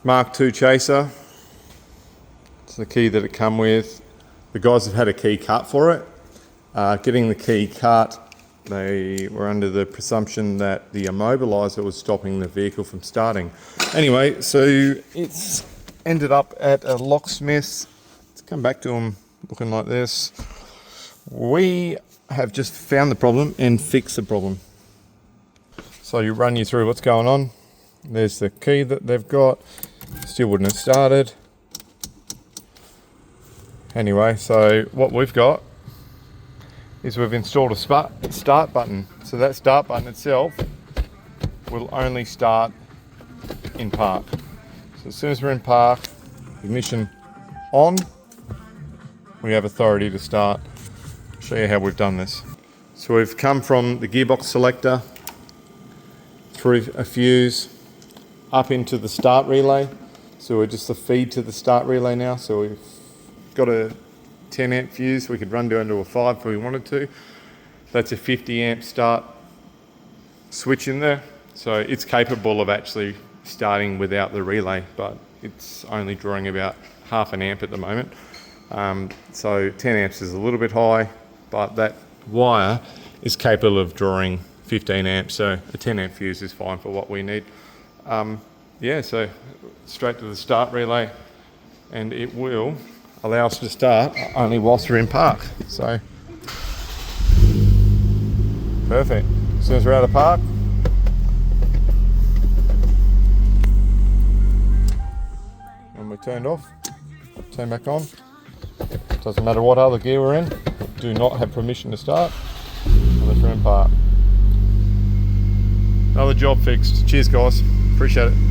Mark II Chaser. It's the key that it come with. The guys have had a key cut for it. Getting the key cut, they were under the presumption that the immobiliser was stopping the vehicle from starting. Anyway, so it's ended up at a locksmith's. Let's come back to them looking like this. We have just found the problem and fixed the problem. So you run you through what's going on. There's the key that they've got. Still wouldn't have started. Anyway, so what we've got is we've installed a start button. So that start button itself will only start in park. So as soon as we're in park, ignition on, we have authority to start. I'll show you how we've done this. So we've come from the gearbox selector, through a fuse, up into the start relay. So we're just the feed to the start relay now. So we've got a 10 amp fuse. We could run down to a 5 if we wanted to. That's a 50 amp start switch in there. So it's capable of actually starting without the relay, but it's only drawing about half an amp at the moment. So 10 amps is a little bit high, but that wire is capable of drawing 15 amps. So a 10 amp fuse is fine for what we need. Yeah, so straight to the start relay, and it will allow us to start only whilst we're in park. So perfect. As soon as we're out of park, when we're turned off, turn back on. Doesn't matter what other gear we're in, do not have permission to start unless we're in park. Another job fixed. Cheers guys, appreciate it.